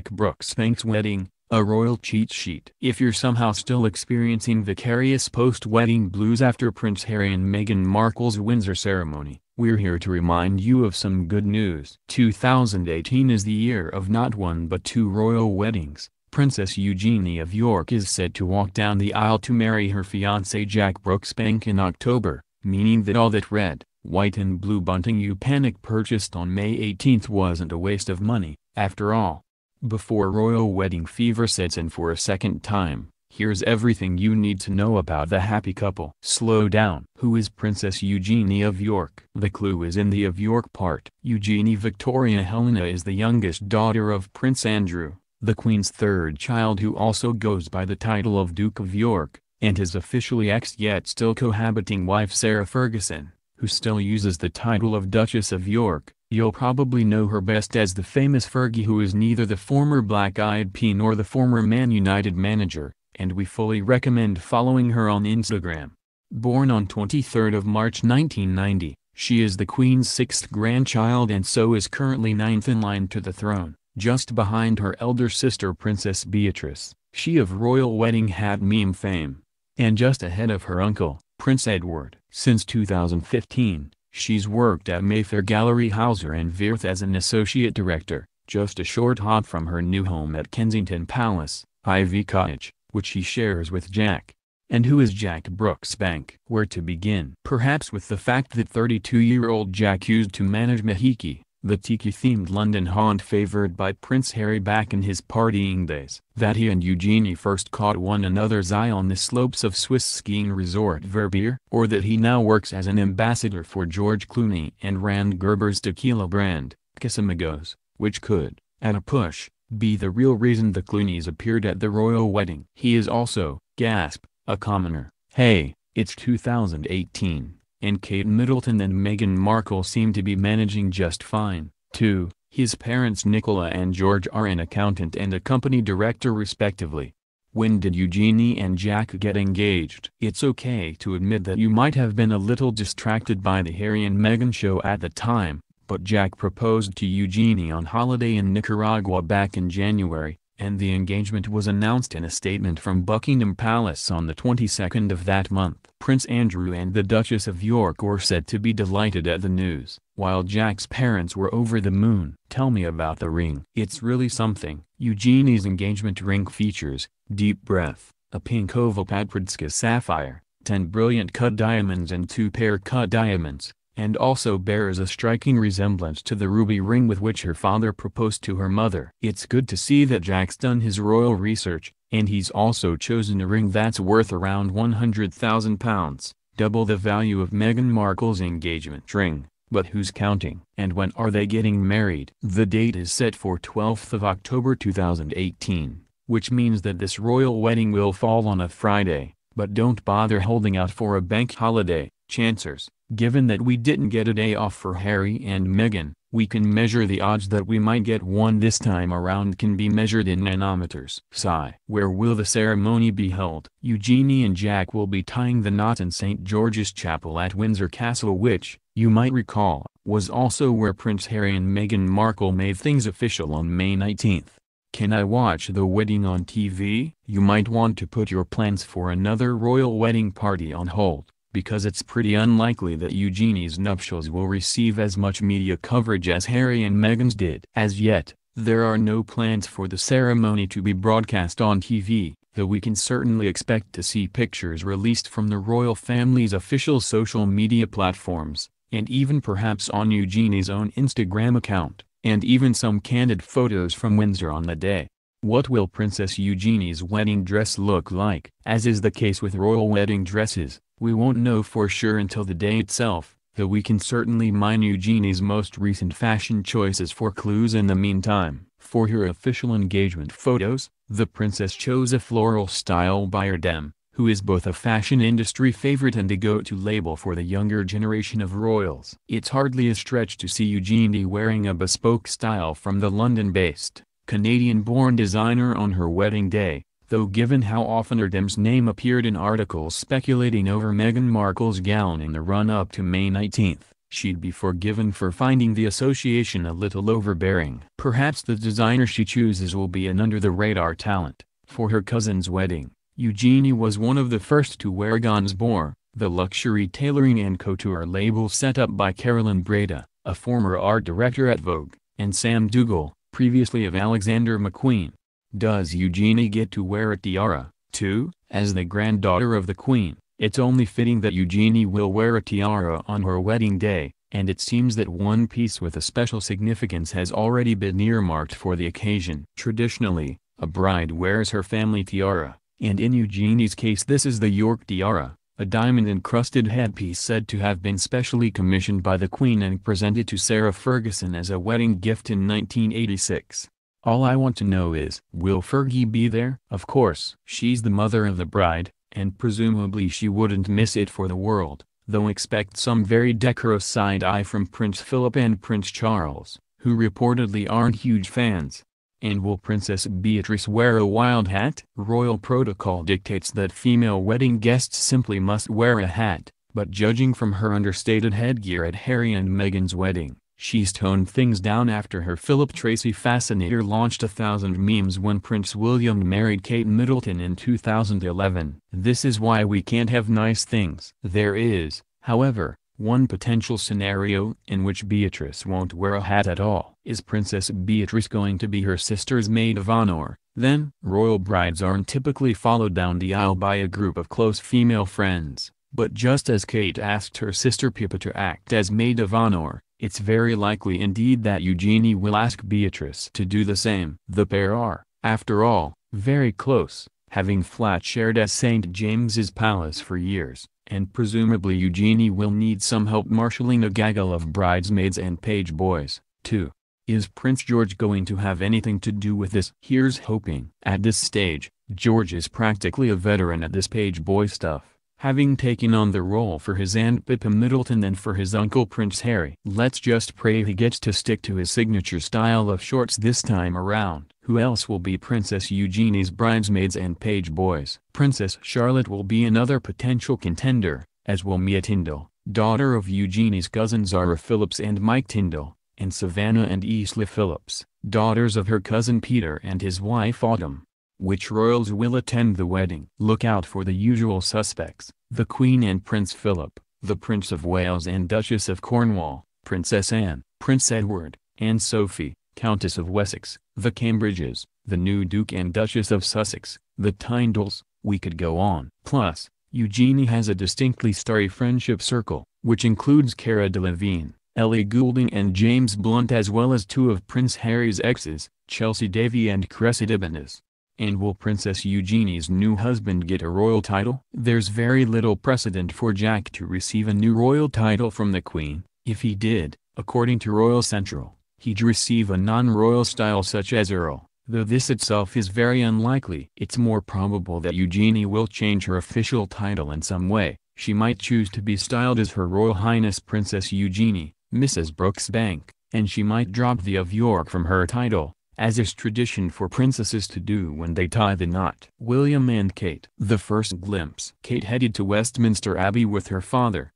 Brooksbank's wedding, a royal cheat sheet. If you're somehow still experiencing vicarious post-wedding blues after Prince Harry and Meghan Markle's Windsor ceremony, we're here to remind you of some good news. 2018 is the year of not one but two royal weddings. Princess Eugenie of York is set to walk down the aisle to marry her fiancé Jack Brooksbank in October, meaning that all that red, white and blue bunting you panic purchased on May 18 wasn't a waste of money, after all. Before royal wedding fever sets in for a second time, here's everything you need to know about the happy couple. Slow down. Who is Princess Eugenie of York? The clue is in the of York part. Eugenie Victoria Helena is the youngest daughter of Prince Andrew, the Queen's third child, who also goes by the title of Duke of York, and his officially ex yet still cohabiting wife Sarah Ferguson, who still uses the title of Duchess of York. You'll probably know her best as the famous Fergie, who is neither the former Black Eyed Pea nor the former Man United manager, and we fully recommend following her on Instagram. Born on 23 March 1990, she is the Queen's sixth grandchild and so is currently ninth in line to the throne, just behind her elder sister Princess Beatrice, she of royal wedding hat meme fame, and just ahead of her uncle, Prince Edward. Since 2015, she's worked at Mayfair Gallery Hauser and Wirth as an associate director, just a short hop from her new home at Kensington Palace, Ivy Cottage, which she shares with Jack. And who is Jack Brooksbank? Where to begin? Perhaps with the fact that 32-year-old Jack used to manage Mahiki, the tiki-themed London haunt favored by Prince Harry back in his partying days. That he and Eugenie first caught one another's eye on the slopes of Swiss skiing resort Verbier. Or that he now works as an ambassador for George Clooney and Rand Gerber's tequila brand, Casamigos, which could, at a push, be the real reason the Clooneys appeared at the royal wedding. He is also, gasp, a commoner. Hey, it's 2018. And Kate Middleton and Meghan Markle seem to be managing just fine, too. His parents Nicola and George are an accountant and a company director respectively. When did Eugenie and Jack get engaged? It's okay to admit that you might have been a little distracted by the Harry and Meghan show at the time, but Jack proposed to Eugenie on holiday in Nicaragua back in January, and the engagement was announced in a statement from Buckingham Palace on the 22nd of that month. Prince Andrew and the Duchess of York were said to be delighted at the news, while Jack's parents were over the moon. Tell me about the ring. It's really something. Eugenie's engagement ring features, deep breath, a pink oval Padpridska sapphire, 10 brilliant cut diamonds and 2 pair cut diamonds, and also bears a striking resemblance to the ruby ring with which her father proposed to her mother. It's good to see that Jack's done his royal research, and he's also chosen a ring that's worth around £100,000, double the value of Meghan Markle's engagement ring. But who's counting? And when are they getting married? The date is set for 12th of October 2018, which means that this royal wedding will fall on a Friday, but don't bother holding out for a bank holiday, chancers. Given that we didn't get a day off for Harry and Meghan, we can measure the odds that we might get one this time around can be measured in nanometers. Sigh. Where will the ceremony be held? Eugenie and Jack will be tying the knot in St. George's Chapel at Windsor Castle, which, you might recall, was also where Prince Harry and Meghan Markle made things official on May 19. Can I watch the wedding on TV? You might want to put your plans for another royal wedding party on hold, because it's pretty unlikely that Eugenie's nuptials will receive as much media coverage as Harry and Meghan's did. As yet, there are no plans for the ceremony to be broadcast on TV, though we can certainly expect to see pictures released from the royal family's official social media platforms, and even perhaps on Eugenie's own Instagram account, and even some candid photos from Windsor on the day. What will Princess Eugenie's wedding dress look like? As is the case with royal wedding dresses, we won't know for sure until the day itself, though we can certainly mine Eugenie's most recent fashion choices for clues in the meantime. For her official engagement photos, the princess chose a floral style by Erdem, who is both a fashion industry favorite and a go-to label for the younger generation of royals. It's hardly a stretch to see Eugenie wearing a bespoke style from the London-based, Canadian-born designer on her wedding day, though given how often Erdem's name appeared in articles speculating over Meghan Markle's gown in the run-up to May 19, she'd be forgiven for finding the association a little overbearing. Perhaps the designer she chooses will be an under-the-radar talent. For her cousin's wedding, Eugenie was one of the first to wear Gainsbourg, the luxury tailoring and couture label set up by Carolyn Breda, a former art director at Vogue, and Sam Dougal, previously of Alexander McQueen. Does Eugenie get to wear a tiara, too? As the granddaughter of the Queen, it's only fitting that Eugenie will wear a tiara on her wedding day, and it seems that one piece with a special significance has already been earmarked for the occasion. Traditionally, a bride wears her family tiara, and in Eugenie's case this is the York tiara, a diamond-encrusted headpiece said to have been specially commissioned by the Queen and presented to Sarah Ferguson as a wedding gift in 1986. All I want to know is, will Fergie be there? Of course. She's the mother of the bride, and presumably she wouldn't miss it for the world, though expect some very decorous side-eye from Prince Philip and Prince Charles, who reportedly aren't huge fans. And will Princess Beatrice wear a wild hat? Royal protocol dictates that female wedding guests simply must wear a hat, but judging from her understated headgear at Harry and Meghan's wedding, she's toned things down after her Philip Tracy fascinator launched 1,000 memes when Prince William married Kate Middleton in 2011. This is why we can't have nice things. There is, however, one potential scenario in which Beatrice won't wear a hat at all. Is Princess Beatrice going to be her sister's maid of honor? Then, royal brides aren't typically followed down the aisle by a group of close female friends, but just as Kate asked her sister Pippa to act as maid of honor, it's very likely indeed that Eugenie will ask Beatrice to do the same. The pair are, after all, very close, having flat shared at St. James's Palace for years, and presumably Eugenie will need some help marshalling a gaggle of bridesmaids and page boys, too. Is Prince George going to have anything to do with this? Here's hoping. At this stage, George is practically a veteran at this page boy stuff, having taken on the role for his Aunt Pippa Middleton and for his uncle Prince Harry. Let's just pray he gets to stick to his signature style of shorts this time around. Who else will be Princess Eugenie's bridesmaids and page boys? Princess Charlotte will be another potential contender, as will Mia Tindall, daughter of Eugenie's cousins Zara Phillips and Mike Tindall, and Savannah and Isla Phillips, daughters of her cousin Peter and his wife Autumn. Which royals will attend the wedding? Look out for the usual suspects: the Queen and Prince Philip, the Prince of Wales and Duchess of Cornwall, Princess Anne, Prince Edward, Anne Sophie, Countess of Wessex, the Cambridges, the new Duke and Duchess of Sussex, the Tyndalls. We could go on. Plus, Eugenie has a distinctly starry friendship circle, which includes Cara Delevingne, Ellie Goulding and James Blunt, as well as two of Prince Harry's exes, Chelsea Davy and Cressida Ibanez. And will Princess Eugenie's new husband get a royal title? There's very little precedent for Jack to receive a new royal title from the Queen. If he did, according to Royal Central, he'd receive a non-royal style such as Earl, though this itself is very unlikely. It's more probable that Eugenie will change her official title in some way. She might choose to be styled as Her Royal Highness Princess Eugenie, Mrs. Brooksbank, and she might drop the of York from her title, as is tradition for princesses to do when they tie the knot. William and Kate. The first glimpse. Kate headed to Westminster Abbey with her father,